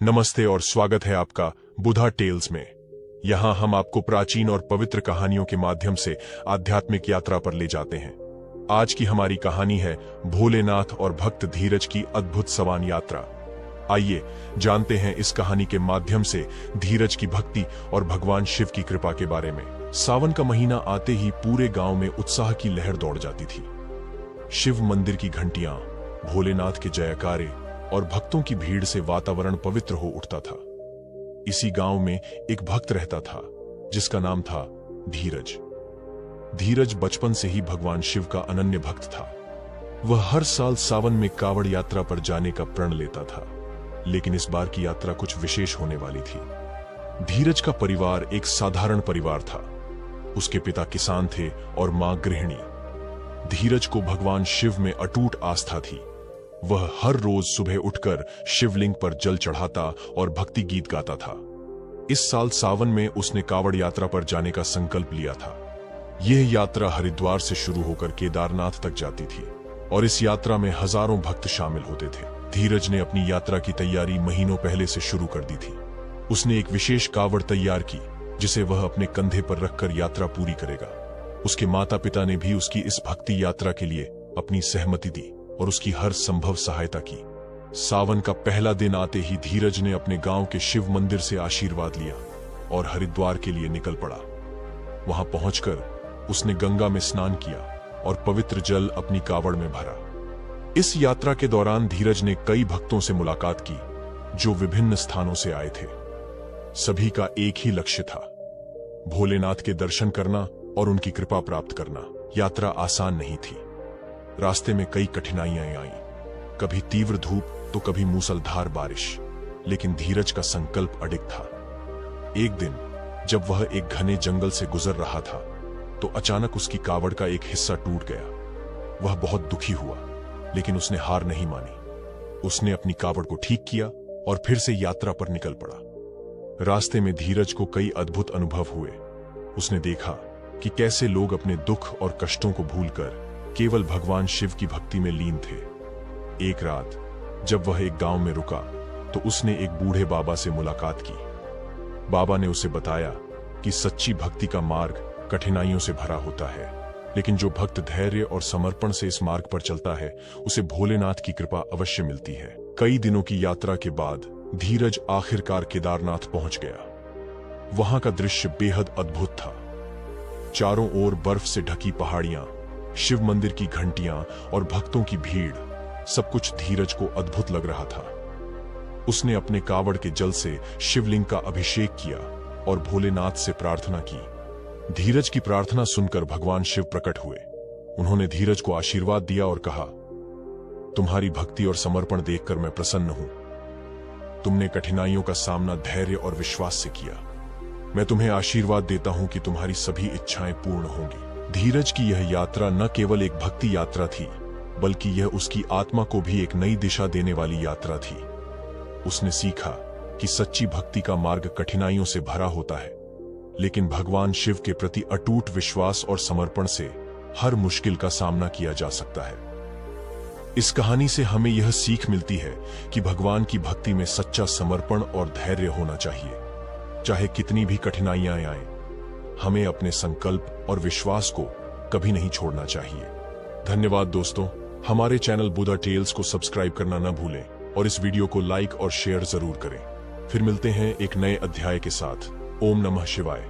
नमस्ते और स्वागत है आपका बुधा टेल्स में। यहाँ हम आपको प्राचीन और पवित्र कहानियों के माध्यम से आध्यात्मिक यात्रा पर ले जाते हैं। आज की हमारी कहानी है भोलेनाथ और भक्त धीरज की अद्भुत सवान यात्रा। आइए जानते हैं इस कहानी के माध्यम से धीरज की भक्ति और भगवान शिव की कृपा के बारे में। सावन का महीना आते ही पूरे गांव में उत्साह की लहर दौड़ जाती थी। शिव मंदिर की घंटियां, भोलेनाथ के जयकारे और भक्तों की भीड़ से वातावरण पवित्र हो उठता था। इसी गांव में एक भक्त रहता था जिसका नाम था धीरज। धीरज बचपन से ही भगवान शिव का अनन्य भक्त था। वह हर साल सावन में कावड़ यात्रा पर जाने का प्रण लेता था, लेकिन इस बार की यात्रा कुछ विशेष होने वाली थी। धीरज का परिवार एक साधारण परिवार था। उसके पिता किसान थे और मां गृहिणी। धीरज को भगवान शिव में अटूट आस्था थी। वह हर रोज सुबह उठकर शिवलिंग पर जल चढ़ाता और भक्ति गीत गाता था। इस साल सावन में उसने कावड़ यात्रा पर जाने का संकल्प लिया था। यह यात्रा हरिद्वार से शुरू होकर केदारनाथ तक जाती थी और इस यात्रा में हजारों भक्त शामिल होते थे। धीरज ने अपनी यात्रा की तैयारी महीनों पहले से शुरू कर दी थी। उसने एक विशेष कावड़ तैयार की जिसे वह अपने कंधे पर रखकर यात्रा पूरी करेगा। उसके माता पिता ने भी उसकी इस भक्ति यात्रा के लिए अपनी सहमति दी और उसकी हर संभव सहायता की। सावन का पहला दिन आते ही धीरज ने अपने गांव के शिव मंदिर से आशीर्वाद लिया और हरिद्वार के लिए निकल पड़ा। वहां पहुंचकर उसने गंगा में स्नान किया और पवित्र जल अपनी कावड़ में भरा। इस यात्रा के दौरान धीरज ने कई भक्तों से मुलाकात की जो विभिन्न स्थानों से आए थे। सभी का एक ही लक्ष्य था, भोलेनाथ के दर्शन करना और उनकी कृपा प्राप्त करना। यात्रा आसान नहीं थी। रास्ते में कई कठिनाइयां आईं, कभी तीव्र धूप तो कभी मूसलधार बारिश, लेकिन धीरज का संकल्प अडिग था। एक दिन जब वह एक घने जंगल से गुजर रहा था तो अचानक उसकी कावड़ का एक हिस्सा टूट गया। वह बहुत दुखी हुआ, लेकिन उसने हार नहीं मानी। उसने अपनी कावड़ को ठीक किया और फिर से यात्रा पर निकल पड़ा। रास्ते में धीरज को कई अद्भुत अनुभव हुए। उसने देखा कि कैसे लोग अपने दुख और कष्टों को भूलकर केवल भगवान शिव की भक्ति में लीन थे। एक रात जब वह एक गांव में रुका तो उसने एक बूढ़े बाबा से मुलाकात की। बाबा ने उसे बताया कि सच्ची भक्ति का मार्ग कठिनाइयों से भरा होता है, लेकिन जो भक्त धैर्य और समर्पण से इस मार्ग पर चलता है उसे भोलेनाथ की कृपा अवश्य मिलती है। कई दिनों की यात्रा के बाद धीरज आखिरकार केदारनाथ पहुंच गया। वहां का दृश्य बेहद अद्भुत था। चारों ओर बर्फ से ढकी पहाड़ियां, शिव मंदिर की घंटियां और भक्तों की भीड़, सब कुछ धीरज को अद्भुत लग रहा था। उसने अपने कावड़ के जल से शिवलिंग का अभिषेक किया और भोलेनाथ से प्रार्थना की। धीरज की प्रार्थना सुनकर भगवान शिव प्रकट हुए। उन्होंने धीरज को आशीर्वाद दिया और कहा, तुम्हारी भक्ति और समर्पण देखकर मैं प्रसन्न हूं। तुमने कठिनाइयों का सामना धैर्य और विश्वास से किया। मैं तुम्हें आशीर्वाद देता हूं कि तुम्हारी सभी इच्छाएं पूर्ण होंगी। धीरज की यह यात्रा न केवल एक भक्ति यात्रा थी, बल्कि यह उसकी आत्मा को भी एक नई दिशा देने वाली यात्रा थी। उसने सीखा कि सच्ची भक्ति का मार्ग कठिनाइयों से भरा होता है, लेकिन भगवान शिव के प्रति अटूट विश्वास और समर्पण से हर मुश्किल का सामना किया जा सकता है। इस कहानी से हमें यह सीख मिलती है कि भगवान की भक्ति में सच्चा समर्पण और धैर्य होना चाहिए। चाहे कितनी भी कठिनाइयां आएं, हमें अपने संकल्प और विश्वास को कभी नहीं छोड़ना चाहिए। धन्यवाद दोस्तों, हमारे चैनल बुधा टेल्स को सब्सक्राइब करना न भूलें और इस वीडियो को लाइक और शेयर जरूर करें। फिर मिलते हैं एक नए अध्याय के साथ। ओम नमः शिवाय।